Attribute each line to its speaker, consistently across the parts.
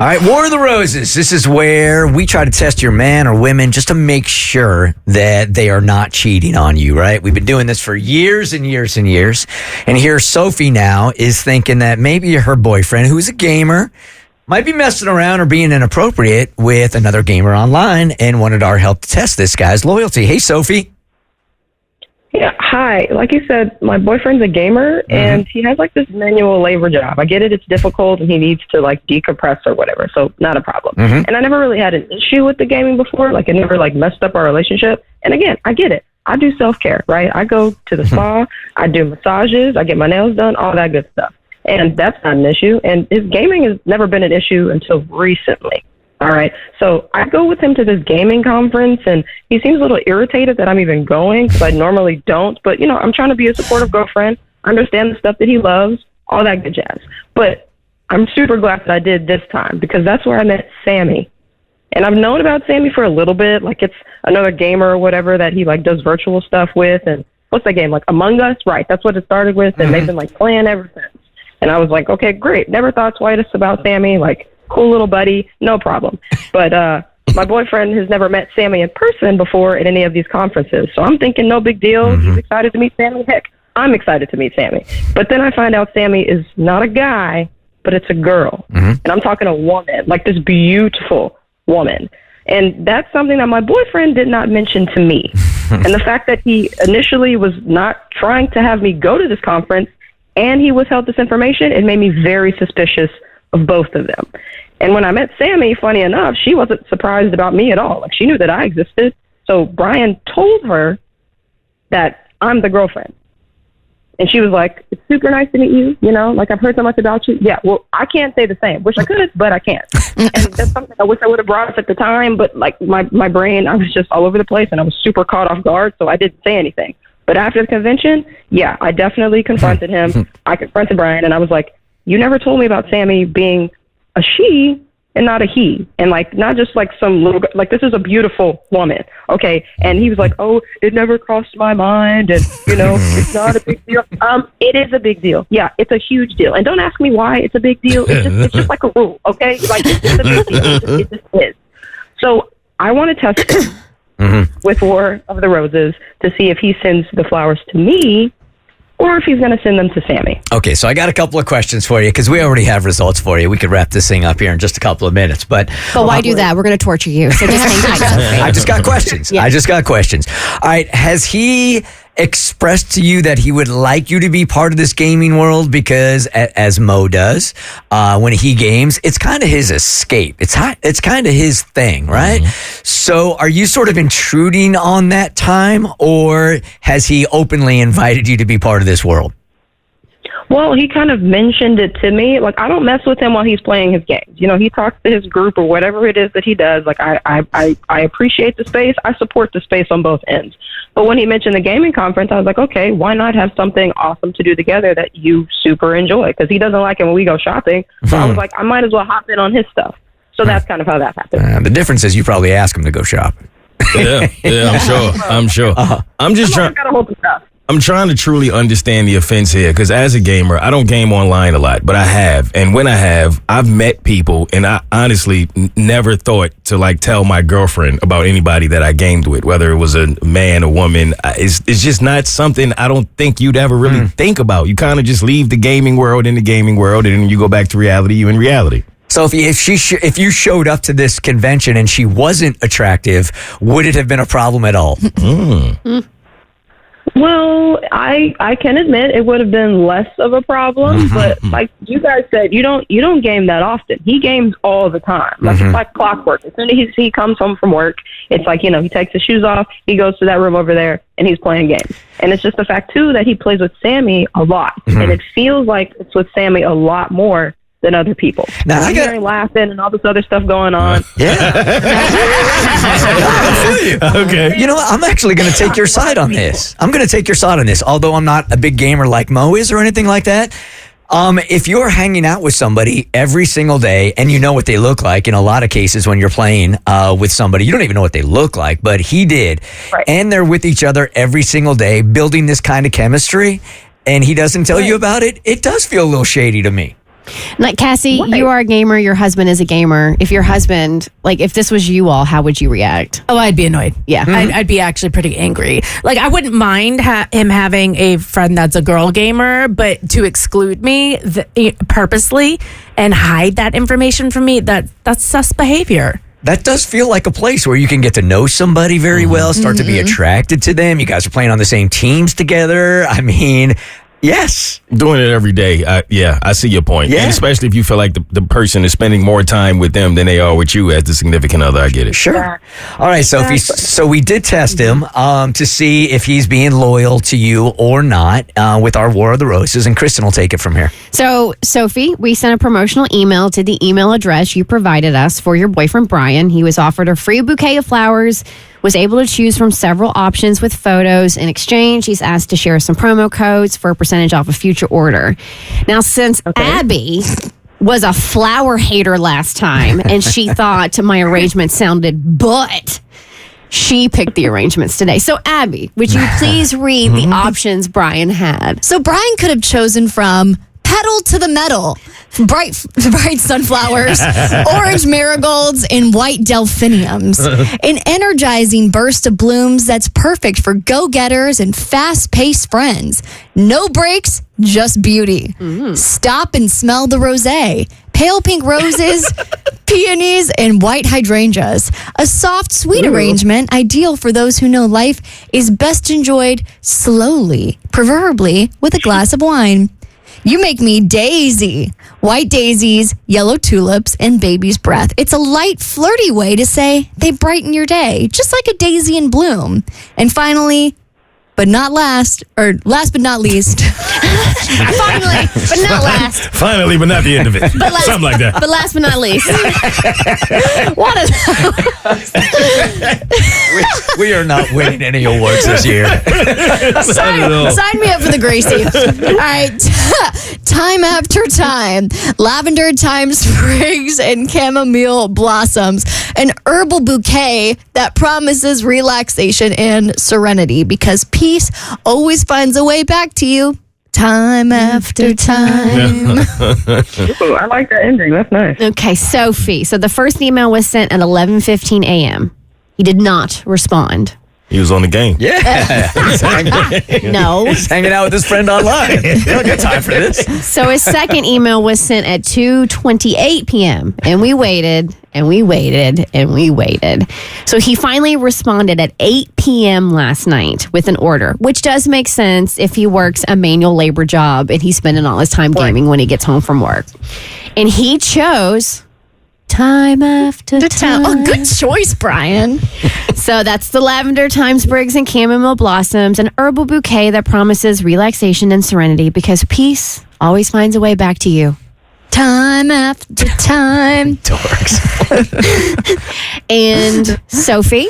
Speaker 1: All right, War of the Roses. This is where we try to test your man or women just to make sure that they are not cheating on you, right? We've been doing this for years and years and years. And here Sophie now is thinking that maybe her boyfriend, who's a gamer, might be messing around or being inappropriate with another gamer online and wanted our help to test this guy's loyalty. Hey, Sophie.
Speaker 2: Yeah, hi. Like you said, my boyfriend's a gamer, and he has, like, this manual labor job. I get it. It's difficult, and he needs to, like, decompress or whatever, so not a problem. And I never really had an issue with the gaming before. Like, it never, like, messed up our relationship. And, again, I get it. I do self-care, right? I go to the spa. I do massages. I get my nails done, all that good stuff. And that's not an issue. And his gaming has never been an issue until recently. All right. So I go with him to this gaming conference, and he seems a little irritated that I'm even going because I normally don't. But, you know, I'm trying to be a supportive girlfriend, understand the stuff that he loves, all that good jazz. But I'm super glad that I did this time because that's where I met Sammy. And I've known about Sammy for a little bit. Like, it's another gamer or whatever that he, like, does virtual stuff with. And what's that game? Like Among Us? Right. That's what it started with. And they've been, like, playing ever since. And I was like, okay, great. Never thought twice about Sammy. Like, cool little buddy, no problem. But my boyfriend has never met Sammy in person before at any of these conferences. So I'm thinking no big deal. He's excited to meet Sammy. Heck, I'm excited to meet Sammy. But then I find out Sammy is not a guy, but it's a girl. And I'm talking a woman, like this beautiful woman. And that's something that my boyfriend did not mention to me. And the fact that he initially was not trying to have me go to this conference and he withheld this information, it made me very suspicious of both of them. And when I met Sammy, funny enough, she wasn't surprised about me at all. Like, she knew that I existed. So Brian told her that I'm the girlfriend. And she was like, it's super nice to meet you. You know, like, I've heard so much about you. Yeah, well, I can't say the same. Wish I could, but I can't. And that's something I wish I would have brought up at the time. But, like, my brain, I was just all over the place, and I was super caught off guard, so I didn't say anything. But after the convention, yeah, I definitely confronted him. I confronted Brian, and I was like, you never told me about Sammy being a she and not a he. And, like, not just, like, some little, like, this is a beautiful woman. Okay. And he was like, oh, it never crossed my mind. And, you know, it's not a big deal. It is a big deal. Yeah, it's a huge deal. And don't ask me why it's a big deal. It's just like a rule. Okay. Like, it's a big deal. It just is. So I want to test him with War of the Roses to see if he sends the flowers to me or if he's going to send them to Sammy.
Speaker 1: Okay, so I got a couple of questions for you because we already have results for you. We could wrap this thing up here in just a couple of minutes. But
Speaker 3: why do that? We're going to torture you. So just hang tight, Sophie.
Speaker 1: I just got questions.
Speaker 3: Yeah.
Speaker 1: I just got questions. All right, has he expressed to you that he would like you to be part of this gaming world? Because as Mo does, when he games, it's kind of his escape. It's kind of his thing, right? So are you sort of intruding on that time, or has he openly invited you to be part of this world?
Speaker 2: Well, he kind of mentioned it to me. Like, I don't mess with him while he's playing his games. You know, he talks to his group or whatever it is that he does. Like, I appreciate the space. I support the space on both ends. But when he mentioned the gaming conference, I was like, okay, why not have something awesome to do together that you super enjoy? Because he doesn't like it when we go shopping. So I was like, I might as well hop in on his stuff. So that's kind of how that happened.
Speaker 1: The difference is you probably ask him to go shopping.
Speaker 4: Yeah, I'm sure. I'm just trying. I'm trying to truly understand the offense here, because as a gamer, I don't game online a lot, but I have. And when I have, I've met people, and I honestly never thought to, like, tell my girlfriend about anybody that I gamed with, whether it was a man or woman. It's just not something I don't think you'd ever really think about. You kind of just leave the gaming world in the gaming world, and then you go back to reality, you in reality.
Speaker 1: So if you showed up to this convention and she wasn't attractive, would it have been a problem at all?
Speaker 2: Well, I can admit it would have been less of a problem, but like you guys said, you don't game that often. He games all the time. Like, it's like clockwork. As soon as he comes home from work, it's like, you know, he takes his shoes off, he goes to that room over there, and he's playing games. And it's just the fact, too, that he plays with Sammy a lot. And it feels like it's with Sammy a lot more than other people. Now, I'm hearing laughing and all this other stuff going on.
Speaker 1: Okay. You know what? I'm actually going to take your side on this. Although I'm not a big gamer like Mo is or anything like that. If you're hanging out with somebody every single day and you know what they look like, in a lot of cases when you're playing with somebody, you don't even know what they look like, but he did. Right. And they're with each other every single day, building this kind of chemistry, and he doesn't tell you about it, it does feel a little shady to me.
Speaker 3: Like, Cassie,
Speaker 2: Right.
Speaker 3: you are a gamer. Your husband is a gamer. If your husband, like, if this was you all, how would you react?
Speaker 5: Oh, I'd be annoyed.
Speaker 3: Yeah.
Speaker 5: I'd be actually pretty angry. Like, I wouldn't mind him having a friend that's a girl gamer, but to exclude me purposely and hide that information from me, that's sus behavior.
Speaker 1: That does feel like a place where you can get to know somebody very well, start to be attracted to them. You guys are playing on the same teams together. I mean, yes.
Speaker 4: Doing it every day. I see your point.
Speaker 1: Yeah.
Speaker 4: And especially if you feel like the person is spending more time with them than they are with you as the significant other. I get it.
Speaker 1: Sure. All right, Sophie. So we did test him to see if he's being loyal to you or not with our War of the Roses, and Kristen will take it from here.
Speaker 3: So, Sophie, we sent a promotional email to the email address you provided us for your boyfriend, Brian. He was offered a free bouquet of flowers, was able to choose from several options with photos. In exchange, he's asked to share some promo codes for a percentage off a future order. Now, since Abby was a flower hater last time and she thought my arrangement sounded but she picked the arrangements today. So, Abby, would you please read the options Brian had?
Speaker 6: So Brian could have chosen from pedal to the metal, bright sunflowers, orange marigolds, and white delphiniums. An energizing burst of blooms that's perfect for go-getters and fast-paced friends. No breaks, just beauty. Stop and smell the rosé. Pale pink roses, peonies, and white hydrangeas. A soft, sweet arrangement, ideal for those who know life is best enjoyed slowly, preferably with a glass of wine. You make me daisy. White daisies, yellow tulips, and baby's breath. It's a light, flirty way to say they brighten your day, just like a daisy in bloom. And finally, but not last, or last but not least.
Speaker 3: Finally, but not last.
Speaker 4: Finally, but not the end of it. Something like that.
Speaker 3: But last but not least. What is
Speaker 1: We are not winning any awards this year.
Speaker 6: Sign me up for the Gracie. All right. Time after time. Lavender time sprigs and chamomile blossoms. An herbal bouquet that promises relaxation and serenity because peace always finds a way back to you. Time after time.
Speaker 2: Ooh, I like that ending. That's nice.
Speaker 3: Okay, Sophie. So the first email was sent at 11:15 a.m. He did not respond.
Speaker 4: He was on the game.
Speaker 1: Yeah.
Speaker 3: No.
Speaker 1: He's hanging out with his friend online. They don't got time for this.
Speaker 3: So his second email was sent at 2:28 p.m. And we waited and we waited and we waited. So he finally responded at 8 p.m. last night with an order, which does make sense if he works a manual labor job and he's spending all his time gaming when he gets home from work. And he chose time after time.
Speaker 6: Oh, good choice, Brian.
Speaker 3: So that's the lavender time sprigs and chamomile blossoms, an herbal bouquet that promises relaxation and serenity because peace always finds a way back to you.
Speaker 6: Time after time.
Speaker 1: Dorks.
Speaker 3: And Sophie,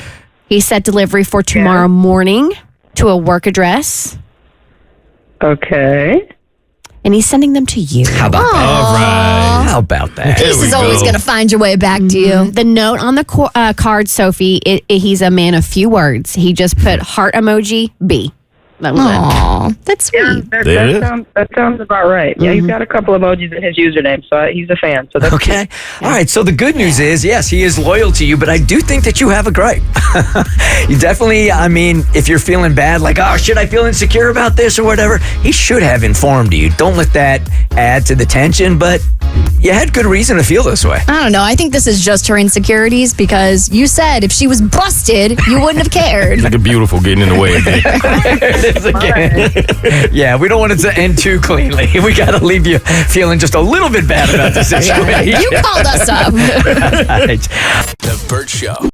Speaker 3: he set delivery for tomorrow morning to a work address,
Speaker 2: Okay.
Speaker 3: and he's sending them to you.
Speaker 1: How about that?
Speaker 4: All right.
Speaker 1: How about that?
Speaker 4: There
Speaker 6: This
Speaker 4: we
Speaker 6: is always
Speaker 4: go.
Speaker 6: going to find your way back to you.
Speaker 3: The note on the card, Sophie, he's a man of few words. He just put heart emoji, B. That was it.
Speaker 6: Aw, that's sweet.
Speaker 2: Yeah,
Speaker 4: There it is.
Speaker 2: that sounds about right. Yeah, he's got a couple emojis in his username, so he's a fan. So that's
Speaker 1: Okay. All right. So the good news is, yes, he is loyal to you, but I do think that you have a gripe. You definitely, I mean, if you're feeling bad, like, oh, should I feel insecure about this or whatever, he should have informed you. Don't let that add to the tension, but you had good reason to feel this way.
Speaker 6: I don't know. I think this is just her insecurities because you said if she was busted, you wouldn't have cared.
Speaker 4: Look at beautiful getting in the way again.
Speaker 1: There it is again. Yeah, we don't want it to end too cleanly. We got to leave you feeling just a little bit bad about the situation.
Speaker 6: You called us up.
Speaker 1: Right.
Speaker 7: The Burt Show.